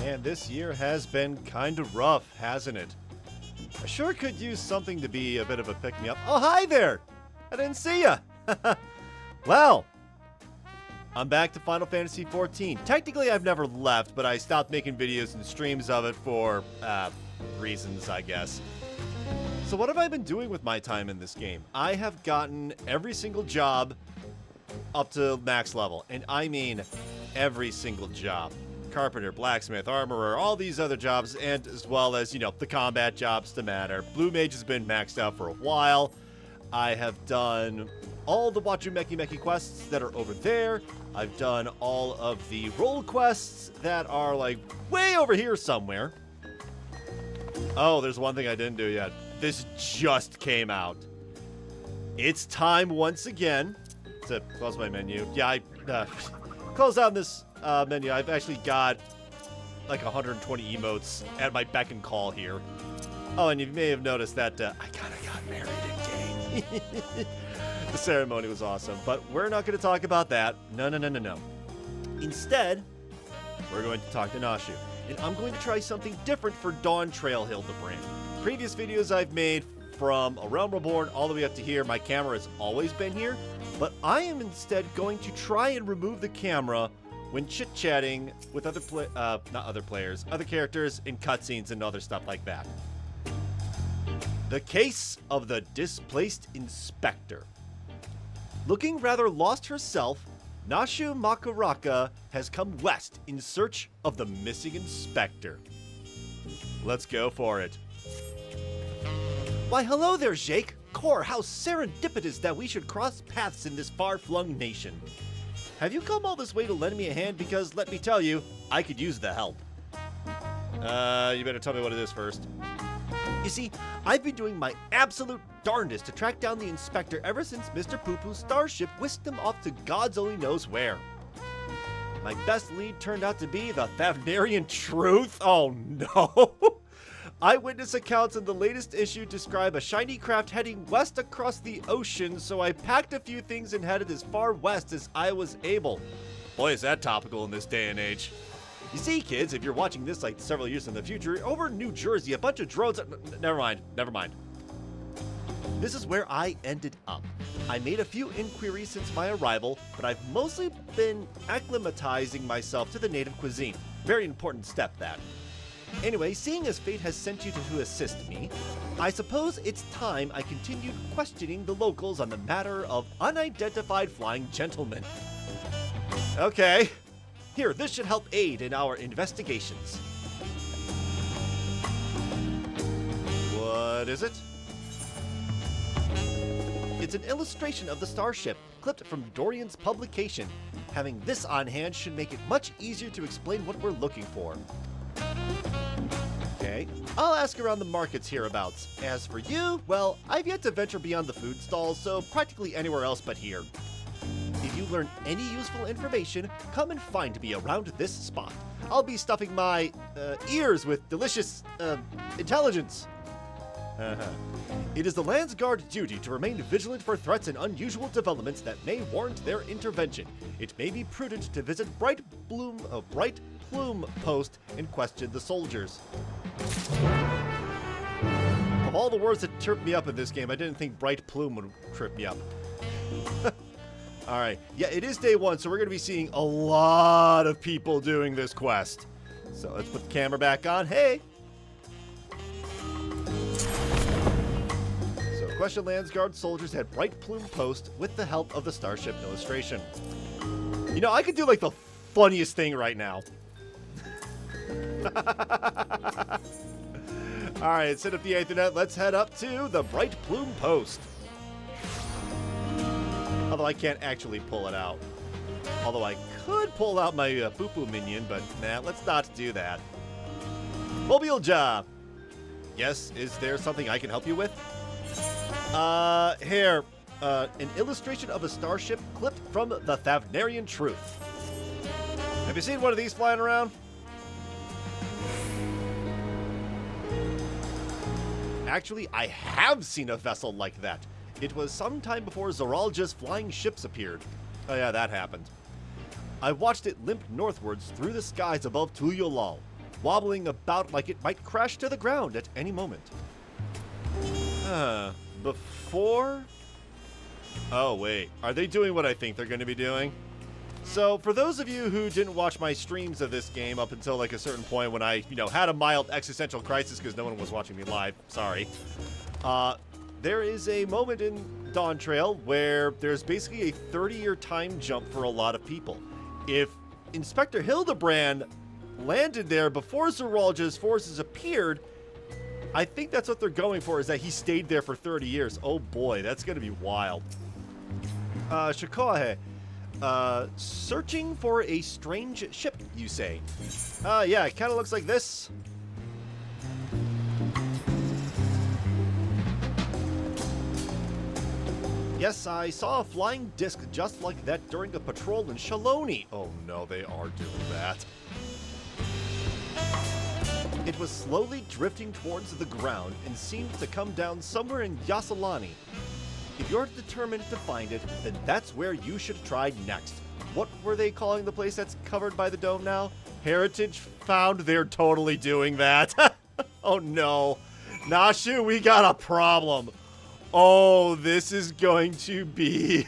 Man, this year has been kind of rough, hasn't it? I sure could use something to be a bit of a pick-me-up. Oh, hi there! I didn't see ya! Well, I'm back to Final Fantasy XIV. Technically, I've never left, but I stopped making videos and streams of it for, reasons, I guess. So what have I been doing with my time in this game? I have gotten every single job up to max level, and I mean every single job. Carpenter, blacksmith, armorer, all these other jobs, and as well as, you know, the combat jobs to matter. Blue Mage has been maxed out for a while. I have done all the Wachumeki quests that are over there. I've done all of the role quests that are, like, way over here somewhere. Oh, there's one thing I didn't do yet. This just came out. It's time once again to close my menu. Yeah, I close down this menu. I've actually got like 120 emotes at my beck and call here. Oh, and you may have noticed that I kind of got married in game. The ceremony was awesome, but we're not going to talk about that. No. Instead, we're going to talk to Nashu, and I'm going to try something different for Dawntrail Hildibrand. Previous videos I've made from A Realm Reborn all the way up to here, my camera has always been here, but I am instead going to try and remove the camera when chit-chatting with other other characters in cutscenes and other stuff like that. The case of the displaced inspector. Looking rather lost herself, Nashu Makaraka has come west in search of the missing inspector. Let's go for it. Why, hello there, Jake. Core, how serendipitous that we should cross paths in this far-flung nation. Have you come all this way to lend me a hand? Because, let me tell you, I could use the help. You better tell me what it is first. You see, I've been doing my absolute darndest to track down the inspector ever since Mr. Poo-Poo's starship whisked him off to God's only knows where. My best lead turned out to be the Thavnarian Truth. Oh no! Eyewitness accounts in the latest issue describe a shiny craft heading west across the ocean, so I packed a few things and headed as far west as I was able. Boy, is that topical in this day and age. You see, kids, if you're watching this like several years in the future, over in New Jersey, a bunch of drones... Never mind. This is where I ended up. I made a few inquiries since my arrival, but I've mostly been acclimatizing myself to the native cuisine. Very important step, that. Anyway, seeing as fate has sent you to assist me, I suppose it's time I continued questioning the locals on the matter of unidentified flying gentlemen. Okay. Here, this should help aid in our investigations. What is it? It's an illustration of the starship, clipped from Dorian's publication. Having this on hand should make it much easier to explain what we're looking for. Okay, I'll ask around the markets hereabouts. As for you, well, I've yet to venture beyond the food stalls, so practically anywhere else but here. If you learn any useful information, come and find me around this spot. I'll be stuffing my ears with delicious intelligence. It is the Landsguard duty to remain vigilant for threats and unusual developments that may warrant their intervention. It may be prudent to visit Bright Plume Post and question the soldiers. Of all the words that tripped me up in this game, I didn't think Bright Plume would trip me up. Alright, yeah, it is day one, so we're going to be seeing a lot of people doing this quest. So let's put the camera back on. Hey! So, question Landsguard soldiers at Bright Plume Post with the help of the starship illustration. You know, I could do like the funniest thing right now. Alright, set up the Ethernet. Let's head up to the Bright Plume Post. Although I can't actually pull it out. Although I could pull out my poo-poo minion, but nah, let's not do that. Mobile job. Yes, is there something I can help you with? Here. An illustration of a starship clipped from the Thavnarian Truth. Have you seen one of these flying around? Actually, I have seen a vessel like that. It was sometime before Zoralja's flying ships appeared. Oh yeah, that happened. I watched it limp northwards through the skies above Tuyolal. wobbling about like it might crash to the ground at any moment. Before... Oh, wait. Are they doing what I think they're going to be doing? So, for those of you who didn't watch my streams of this game up until like a certain point when I, had a mild existential crisis because no one was watching me live, sorry. There is a moment in Dawntrail where there's basically a 30-year time jump for a lot of people. If Inspector Hildibrand landed there before Zoologist's forces appeared, I think that's what they're going for, is that he stayed there for 30 years. Oh boy, that's going to be wild. Shikohe, searching for a strange ship, you say? Yeah, it kind of looks like this. Yes, I saw a flying disc just like that during a patrol in Shaloni. Oh no, they are doing that. It was slowly drifting towards the ground and seemed to come down somewhere in Yasalani. If you're determined to find it, then that's where you should try next. What were they calling the place that's covered by the dome now? Heritage Found? They're totally doing that. Oh no. Nashu, we got a problem. Oh, this is going to be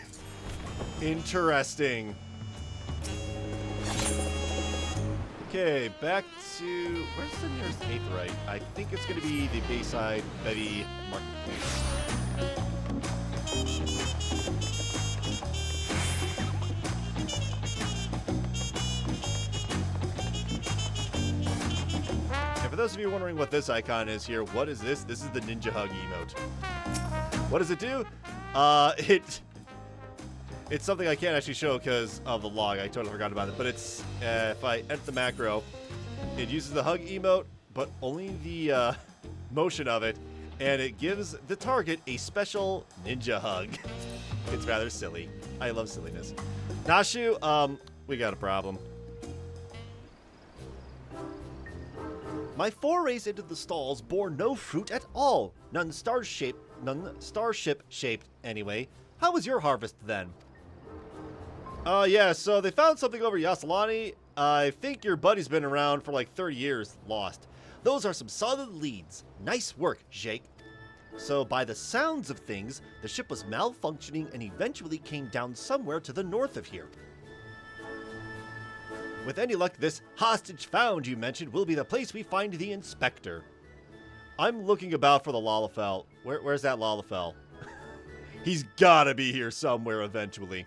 interesting. Okay, back to... Where's the nearest Aetheryte? I think it's going to be the Bayside Betty Marketplace. And for those of you wondering what this icon is here, what is this? This is the Ninja Hug emote. What does it do? It's something I can't actually show because of the log. I totally forgot about it. But it's, if I enter the macro, it uses the hug emote, but only the motion of it, and it gives the target a special ninja hug. It's rather silly. I love silliness. Nashu, we got a problem. My forays into the stalls bore no fruit at all. None starship-shaped anyway. How was your harvest then? Yeah, so they found something over Yasalani. I think your buddy's been around for like 30 years, lost. Those are some solid leads. Nice work, Jake. So by the sounds of things, the ship was malfunctioning and eventually came down somewhere to the north of here. With any luck, this hostage found you mentioned will be the place we find the inspector. I'm looking about for the Lalafell. Where's that Lalafell? He's gotta be here somewhere eventually.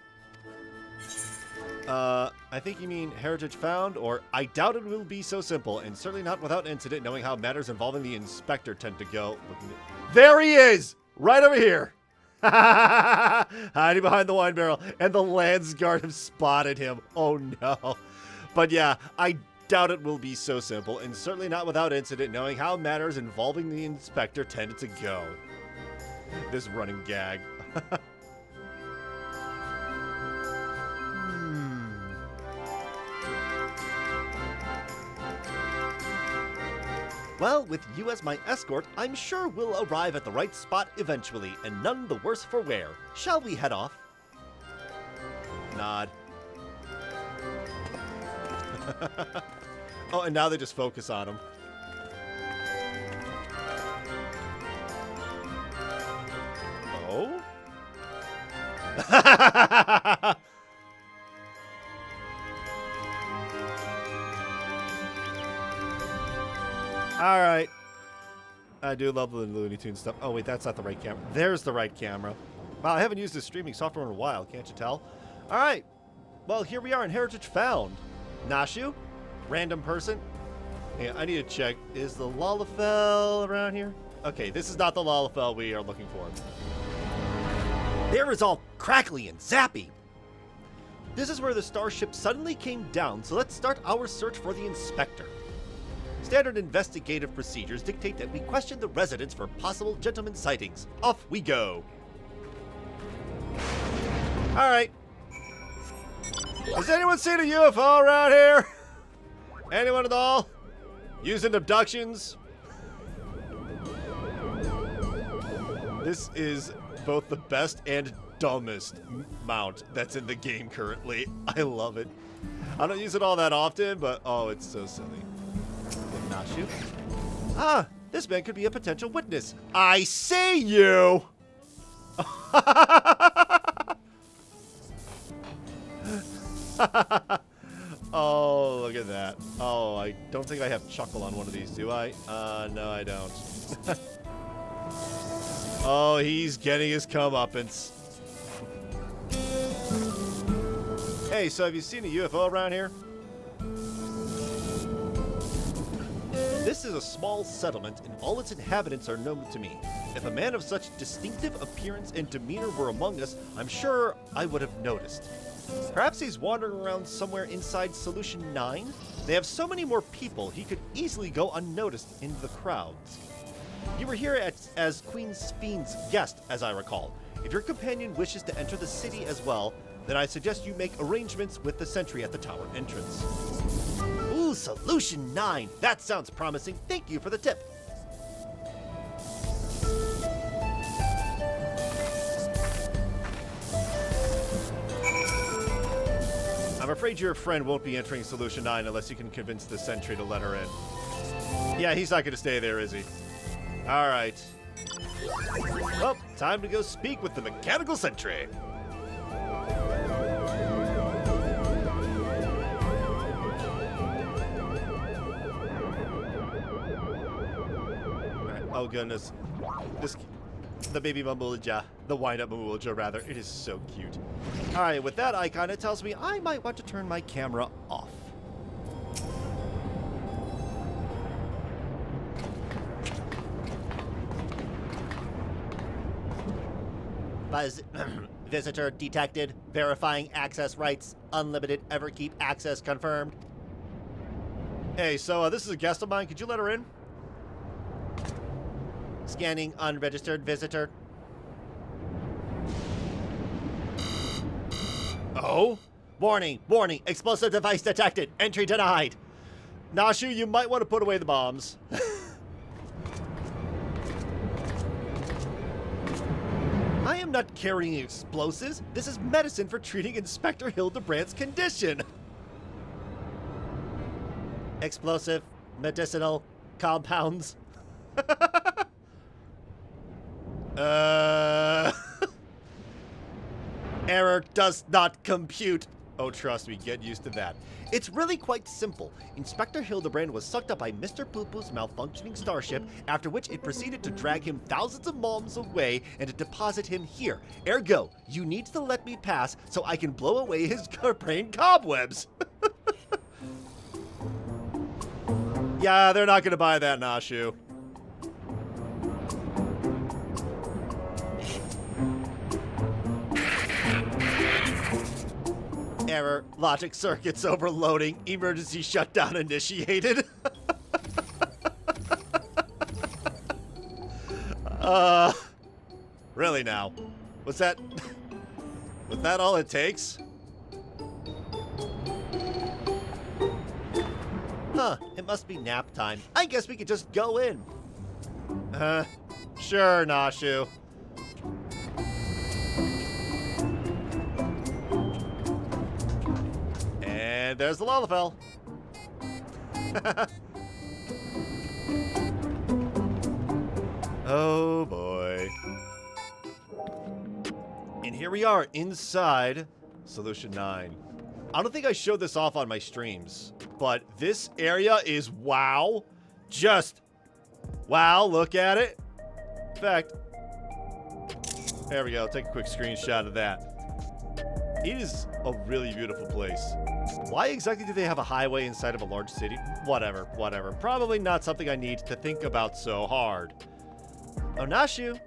I think you mean Heritage Found, or I doubt it will be so simple, and certainly not without incident, knowing how matters involving the inspector tend to go. There he is! Right over here! Hiding behind the wine barrel, and the Lance Guard have spotted him. Oh no. But yeah, I doubt it will be so simple, and certainly not without incident, knowing how matters involving the inspector tended to go. This running gag. Well, with you as my escort, I'm sure we'll arrive at the right spot eventually, and none the worse for wear. Shall we head off? Nod. Oh, and now they just focus on him. Oh? Alright. I do love the Looney Tunes stuff. Oh, wait, that's not the right camera. There's the right camera. Wow, I haven't used this streaming software in a while, can't you tell? Alright. Well, here we are in Heritage Found. Nashu? Random person? Hey, I need to check. Is the Lalafell around here? Okay, this is not the Lalafell we are looking for. There is all crackly and zappy. This is where the starship suddenly came down, so let's start our search for the inspector. Standard investigative procedures dictate that we question the residents for possible gentleman sightings. Off we go. Alright. Has anyone seen a UFO around here? Anyone at all? Using abductions? This is both the best and dumbest mount that's in the game currently. I love it. I don't use it all that often, but oh, it's so silly. Nashu. Ah, this man could be a potential witness. I see you! Oh, look at that. Oh, I don't think I have chuckle on one of these, do I? No, I don't. Oh, he's getting his comeuppance. Hey, so have you seen a UFO around here? This is a small settlement, and all its inhabitants are known to me. If a man of such distinctive appearance and demeanor were among us, I'm sure I would have noticed. Perhaps he's wandering around somewhere inside Solution 9? They have so many more people, he could easily go unnoticed in the crowds. You were here as Queen Spheen's guest, as I recall. If your companion wishes to enter the city as well, then I suggest you make arrangements with the sentry at the tower entrance. Ooh, Solution 9! That sounds promising. Thank you for the tip. I'm afraid your friend won't be entering Solution 9 unless you can convince the sentry to let her in. Yeah, he's not going to stay there, is he? Alright. Well, time to go speak with the mechanical sentry. Alright, oh goodness. The baby Mamulaja, the wind-up Mamulaja rather, it is so cute. Alright, with that icon, it tells me I might want to turn my camera off. Visitor detected. Verifying access rights. Unlimited Everkeep access confirmed. Hey, so this is a guest of mine. Could you let her in? Scanning unregistered visitor. Oh? Warning, warning. Explosive device detected. Entry denied. Nashu, you might want to put away the bombs. I am not carrying explosives. This is medicine for treating Inspector Hildibrand's condition. Explosive, medicinal, compounds. Error does not compute. Oh, trust me, get used to that. It's really quite simple. Inspector Hildibrand was sucked up by Mr. Poo-Poo's malfunctioning starship, after which it proceeded to drag him thousands of miles away and to deposit him here. Ergo, you need to let me pass so I can blow away his brain cobwebs. Yeah, they're not going to buy that, Nashu. Error. Logic circuits overloading. Emergency shutdown initiated. Really now? Was that all it takes? Huh, it must be nap time. I guess we could just go in. Sure, Nashu. And there's the Lalafell. Oh boy. And here we are inside Solution 9. I don't think I showed this off on my streams, but this area is wow. Just wow, look at it. In fact, there we go. Take a quick screenshot of that. It is a really beautiful place. Why exactly do they have a highway inside of a large city? Whatever, whatever. Probably not something I need to think about so hard. Oh, Nashu.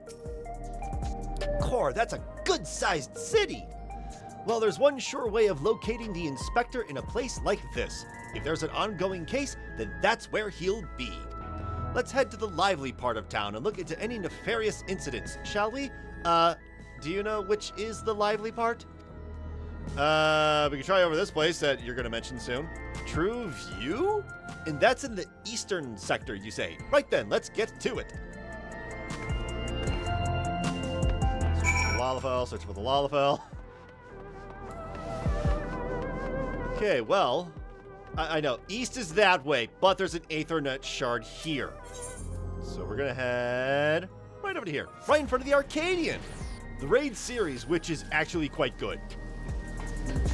Core, that's a good-sized city. Well, there's one sure way of locating the inspector in a place like this. If there's an ongoing case, then that's where he'll be. Let's head to the lively part of town and look into any nefarious incidents, shall we? Do you know which is the lively part? We can try over this place that you're gonna mention soon. True View? And that's in the eastern sector, you say. Right then, let's get to it. Search for the Lalafell. Okay, well, I know. East is that way, but there's an Aethernet shard here. So we're going to head right over to here. Right in front of the Arcadian. The Raid series, which is actually quite good.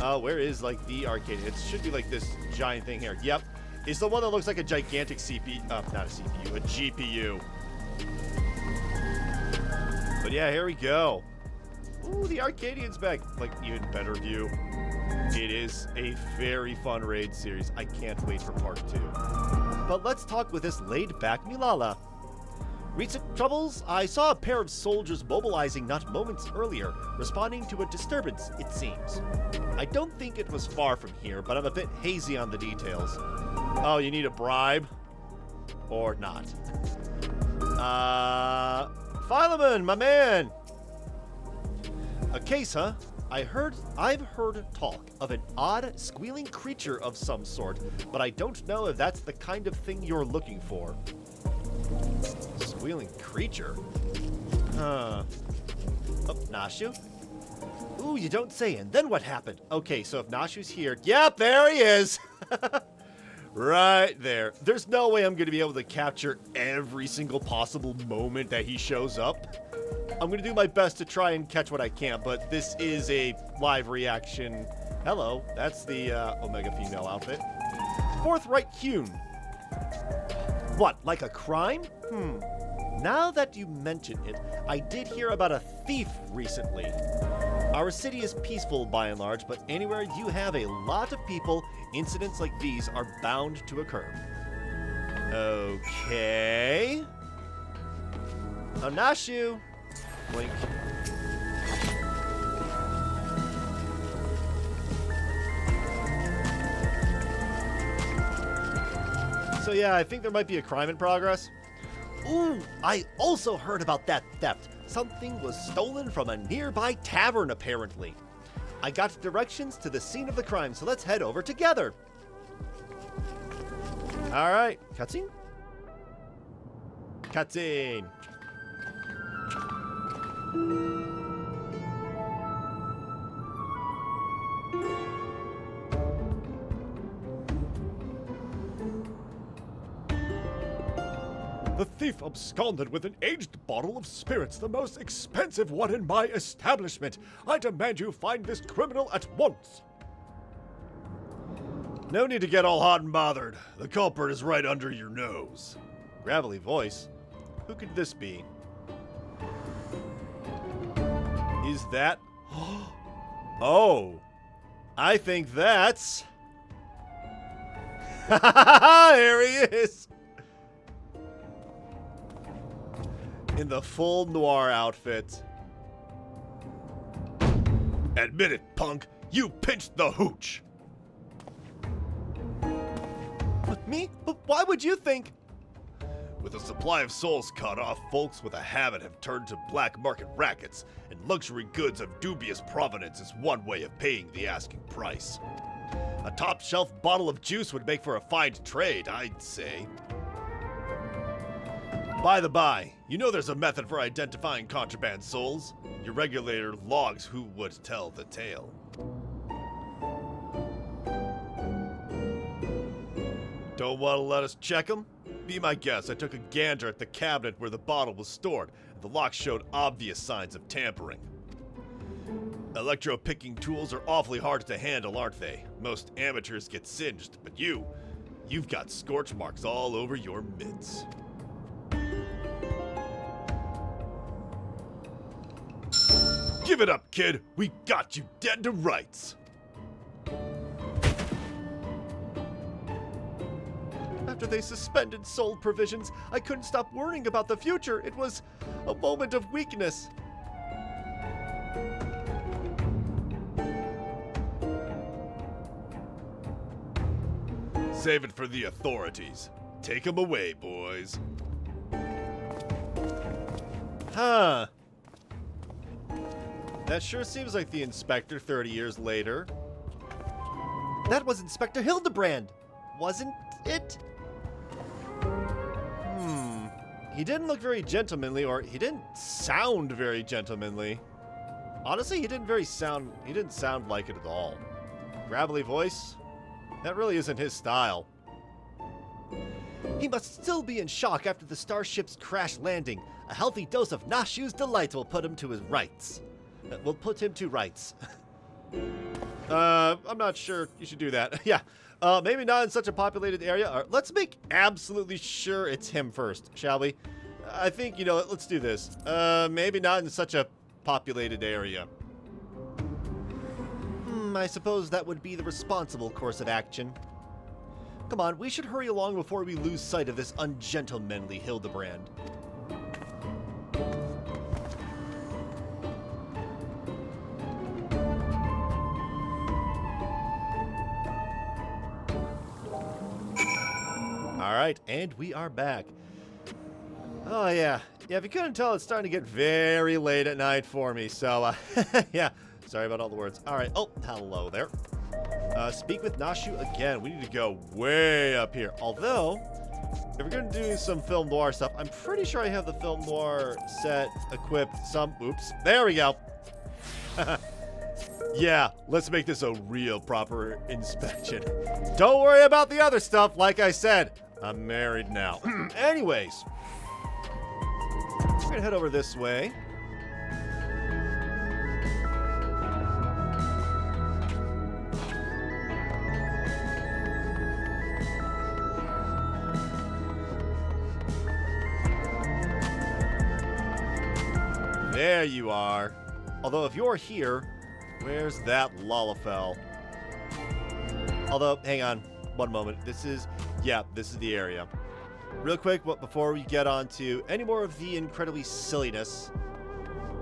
Where is, like, the Arcadian? It should be, like, this giant thing here. Yep. It's the one that looks like a gigantic CPU. Not a CPU, a GPU. But yeah, here we go. Ooh, the Arcadian's back. Like, even better view. It is a very fun raid series. I can't wait for part 2. But let's talk with this laid-back Milala. Recent troubles? I saw a pair of soldiers mobilizing not moments earlier, responding to a disturbance, it seems. I don't think it was far from here, but I'm a bit hazy on the details. Oh, you need a bribe? Or not. Philemon, my man! A case, huh? I've heard talk of an odd, squealing creature of some sort, but I don't know if that's the kind of thing you're looking for. Squealing creature? Huh. Oh, Nashu? Ooh, you don't say. And then what happened? Okay, so if Nashu's here... Yep, there he is! Right there. There's no way I'm going to be able to capture every single possible moment that he shows up. I'm going to do my best to try and catch what I can, but this is a live reaction. Hello, that's the Omega female outfit. Forthright hewn. What, like a crime? Now that you mention it, I did hear about a thief recently. Our city is peaceful by and large, but anywhere you have a lot of people, incidents like these are bound to occur. Okay. Onashu. Blink. So yeah, I think there might be a crime in progress. Ooh, I also heard about that theft. Something was stolen from a nearby tavern, apparently. I got directions to the scene of the crime, so let's head over together. All right, cutscene? Cutscene. The thief absconded with an aged bottle of spirits, the most expensive one in my establishment. I demand you find this criminal at once. No need to get all hot and bothered. The culprit is right under your nose. Gravelly voice. Who could this be? Is that... Oh. I think that's... Here he is. In the full Noir outfit. Admit it, punk. You pinched the hooch. But me? But why would you think? With a supply of souls cut off, folks with a habit have turned to black market rackets, and luxury goods of dubious provenance is one way of paying the asking price. A top-shelf bottle of juice would make for a fine trade, I'd say. By the by, you know there's a method for identifying contraband souls. Your regulator logs who would tell the tale. Don't want to let us check them? Be my guest, I took a gander at the cabinet where the bottle was stored, and the lock showed obvious signs of tampering. Electro-picking tools are awfully hard to handle, aren't they? Most amateurs get singed, but you've got scorch marks all over your mitts. Give it up, kid. We got you dead to rights. After they suspended soul provisions, I couldn't stop worrying about the future. It was a moment of weakness. Save it for the authorities. Take them away, boys. Huh. That sure seems like the Inspector 30 years later. That was Inspector Hildibrand, wasn't it? He didn't look very gentlemanly, or he didn't sound very gentlemanly. Honestly, he didn't sound like it at all. Gravelly voice. That really isn't his style. He must still be in shock after the starship's crash landing. A healthy dose of Nashu's delight will put him to his rights. Will put him to rights. I'm not sure you should do that. Yeah. Maybe not in such a populated area. Let's make absolutely sure it's him first, shall we? I think, you know, let's do this. Maybe not in such a populated area. I suppose that would be the responsible course of action. Come on, we should hurry along before we lose sight of this ungentlemanly Hildibrand. Alright, and we are back. Oh yeah. Yeah, if you couldn't tell, it's starting to get very late at night for me, so, yeah. Sorry about all the words. Alright, oh, hello there. Speak with Nashu again. We need to go way up here. Although, if we're going to do some film noir stuff, I'm pretty sure I have the film noir set equipped oops, there we go. Yeah, let's make this a real proper inspection. Don't worry about the other stuff, like I said. I'm married now. Anyways, we're going to head over this way. There you are. Although if you're here, where's that Lalafell? Although, hang on one moment. This is the area. Real quick, but before we get on to any more of the incredibly silliness,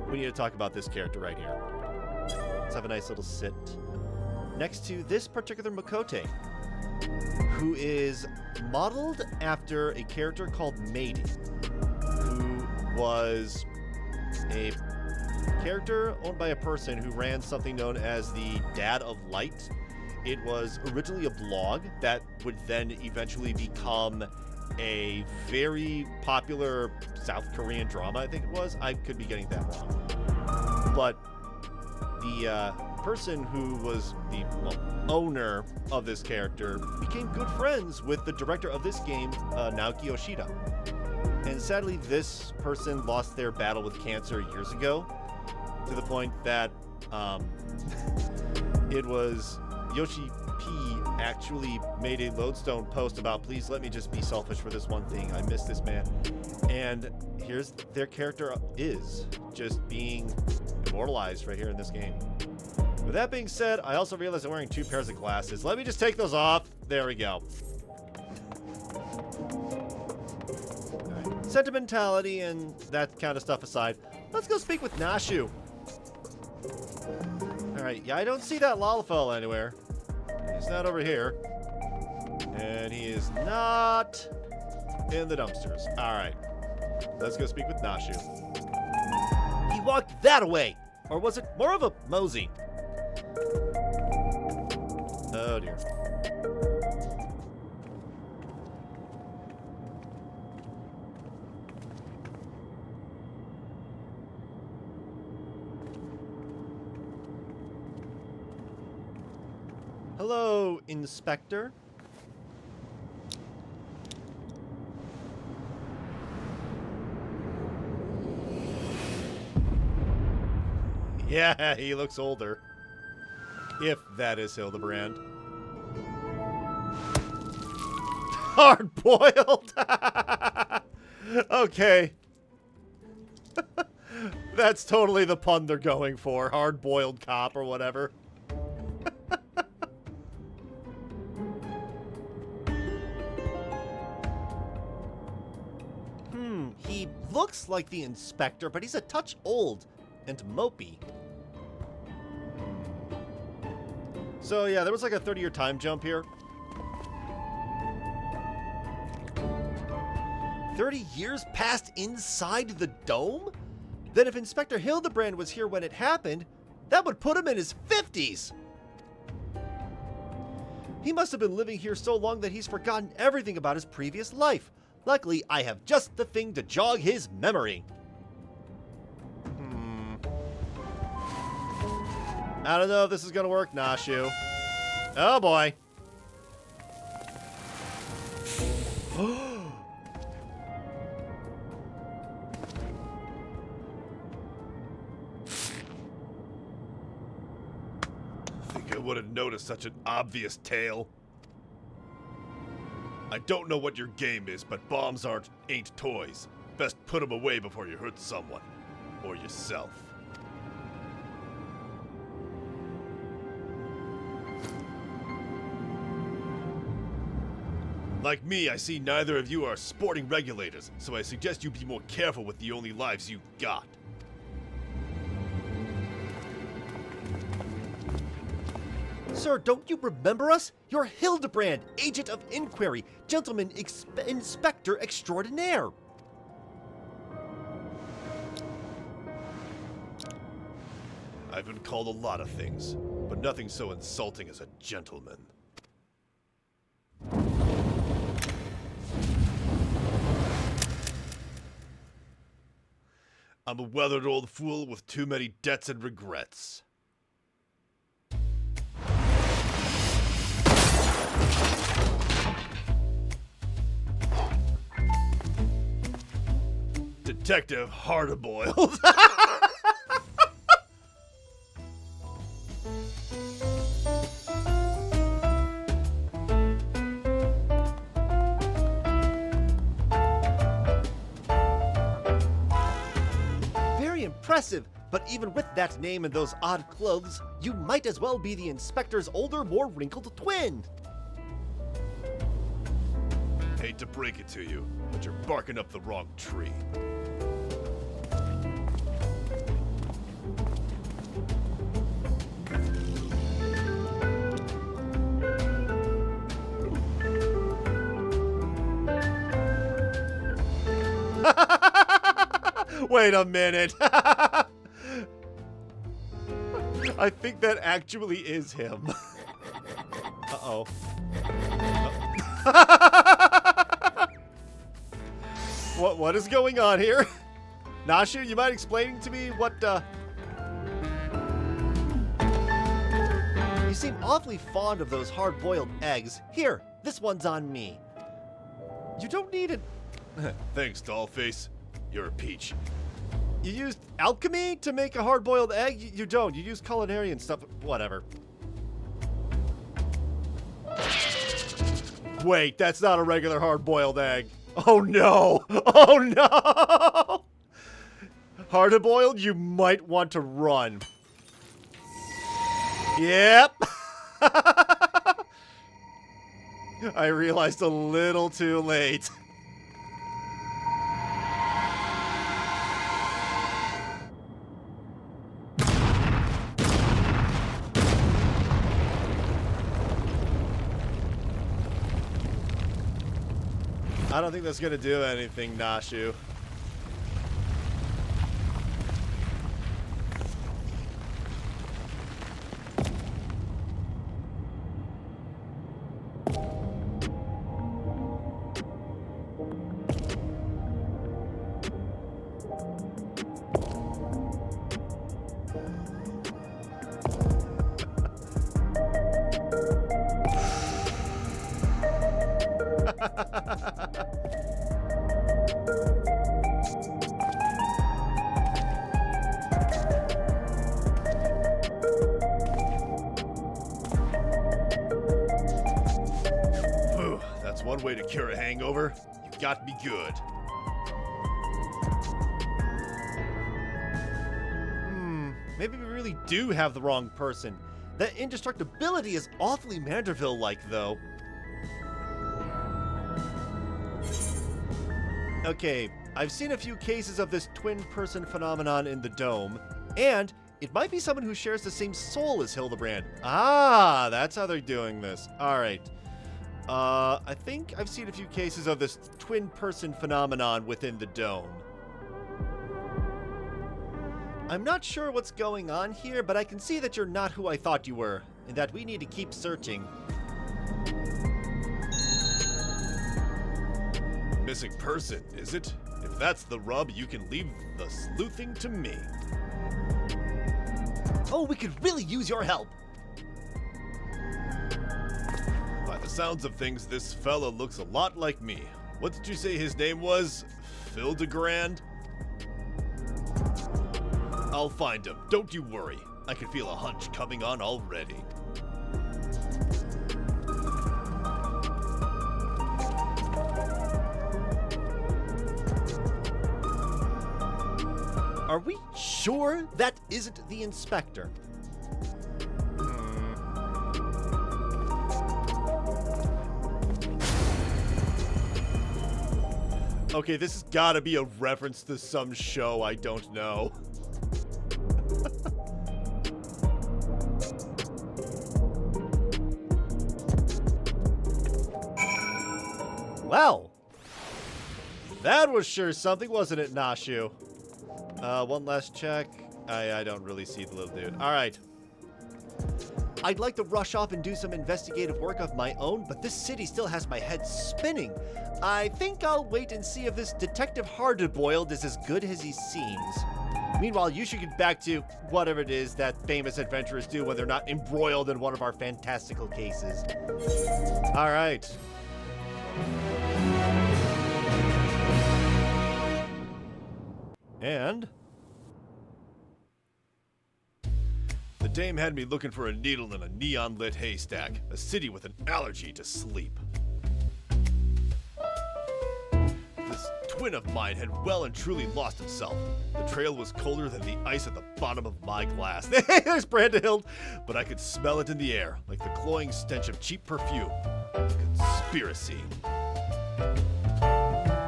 we need to talk about this character right here. Let's have a nice little sit next to this particular Makote, who is modeled after a character called Maiden, who was a character owned by a person who ran something known as the Dad of Light. It was originally a blog that would then eventually become a very popular South Korean drama, I think it was. I could be getting that wrong. But the person who was the owner of this character became good friends with the director of this game, Naoki Yoshida. And sadly, this person lost their battle with cancer years ago, to the point that it was Yoshi P actually made a Lodestone post about, please let me just be selfish for this one thing. I miss this man. And here's their character is just being immortalized right here in this game. With that being said, I also realized I'm wearing 2 pairs of glasses. Let me just take those off. There we go. Sentimentality and that kind of stuff aside, let's go speak with Nashu. Alright, yeah, I don't see that Lalafell anywhere. He's not over here. And he is not in the dumpsters. Alright, let's go speak with Nashu. He walked that away! Or was it more of a mosey? Oh dear. Hello, Inspector. Yeah, he looks older. If that is Hildibrand. Hard-boiled! Okay. That's totally the pun they're going for. Hard-boiled cop or whatever. He looks like the inspector, but he's a touch old and mopey. So yeah, there was like a 30-year time jump here. 30 years passed inside the dome? Then if Inspector Hildibrand was here when it happened, that would put him in his 50s. He must have been living here so long that he's forgotten everything about his previous life. Luckily, I have just the thing to jog his memory. I don't know if this is going to work, Nashu. Oh boy. Think I would have noticed such an obvious tail? I don't know what your game is, but bombs ain't toys. Best put them away before you hurt someone. Or yourself. Like me, I see neither of you are sporting regulators, so I suggest you be more careful with the only lives you've got. Sir, don't you remember us? You're Hildibrand, Agent of Inquiry, Gentleman Inspector Extraordinaire. I've been called a lot of things, but nothing so insulting as a gentleman. I'm a weathered old fool with too many debts and regrets. Detective Hard-boiled. Very impressive, but even with that name and those odd clothes, you might as well be the inspector's older, more wrinkled twin. Hate to break it to you, but you're barking up the wrong tree. Wait a minute. I think that actually is him. Uh-oh. What is going on here? Nashu, you mind explaining to me what, You seem awfully fond of those hard-boiled eggs. Here, this one's on me. You don't need it. Thanks, Dollface. You're a peach. You used alchemy to make a hard-boiled egg? You don't. You use culinary and stuff. Whatever. Wait, that's not a regular hard-boiled egg. Oh no! Oh no! Hard-boiled, you might want to run. Yep. I realized a little too late. I don't think that's gonna do anything, Nashu. That's one way to cure a hangover. You got me good. Maybe we really do have the wrong person. That indestructibility is awfully Manderville-like, though. Okay, I've seen a few cases of this twin-person phenomenon in the Dome, and it might be someone who shares the same soul as Hildibrand. Ah, that's how they're doing this. Alright. I think I've seen a few cases of this twin-person phenomenon within the Dome. I'm not sure what's going on here, but I can see that you're not who I thought you were, and that we need to keep searching. Missing person, is it? If that's the rub, you can leave the sleuthing to me. Oh, we could really use your help. By the sounds of things, this fella looks a lot like me. What did you say his name was? Hildibrand? I'll find him, don't you worry. I can feel a hunch coming on already. Are we sure that isn't the inspector? Okay, this has gotta be a reference to some show I don't know. Well, that was sure something, wasn't it, Nashu? One last check. I don't really see the little dude. All right. I'd like to rush off and do some investigative work of my own, but this city still has my head spinning. I think I'll wait and see if this Detective Hardboiled is as good as he seems. Meanwhile, you should get back to whatever it is that famous adventurers do when they're not embroiled in one of our fantastical cases. All right. And the dame had me looking for a needle in a neon-lit haystack, a city with an allergy to sleep. This twin of mine had well and truly lost himself. The trail was colder than the ice at the bottom of my glass. There's Brandahild. But I could smell it in the air, like the cloying stench of cheap perfume. Conspiracy.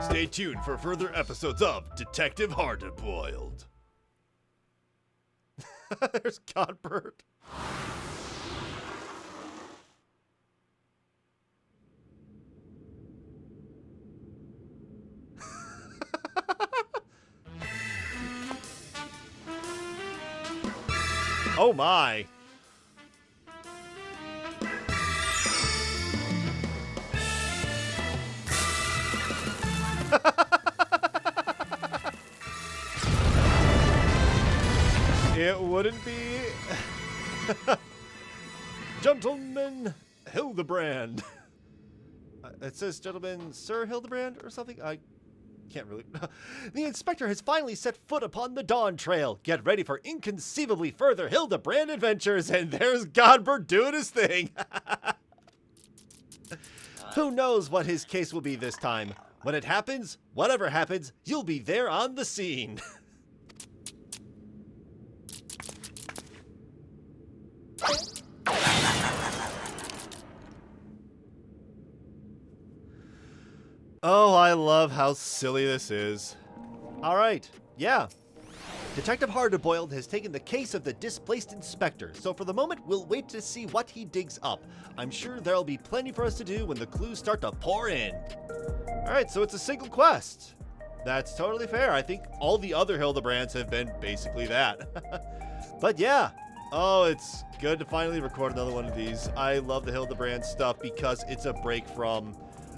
Stay tuned for further episodes of Detective Hardboiled. There's Godbert. Oh my! It wouldn't be Gentleman Hildibrand. It says Gentleman Sir Hildibrand or something? I can't really. The inspector has finally set foot upon the Dawntrail. Get ready for inconceivably further Hildibrand adventures, and there's Godbert doing his thing. Who knows what his case will be this time? When it happens, whatever happens, you'll be there on the scene. Oh, I love how silly this is. All right, yeah. Detective Hardboiled has taken the case of the displaced inspector, so for the moment, we'll wait to see what he digs up. I'm sure there'll be plenty for us to do when the clues start to pour in. All right, so it's a single quest. That's totally fair. I think all the other Hildebrands have been basically that. But yeah. Oh, it's good to finally record another one of these. I love the Hildibrand stuff because it's a break from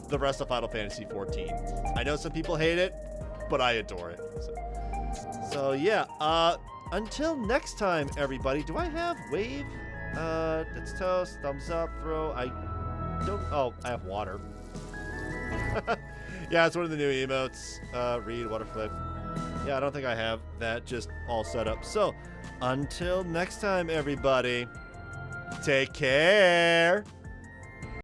the rest of Final Fantasy XIV. I know some people hate it, but I adore it. So yeah, until next time, everybody. Do I have wave? It's toast, thumbs up, throw. I don't. Oh, I have water. Yeah, it's one of the new emotes. Read, water flip. Yeah, I don't think I have that just all set up. So until next time, everybody. Take care.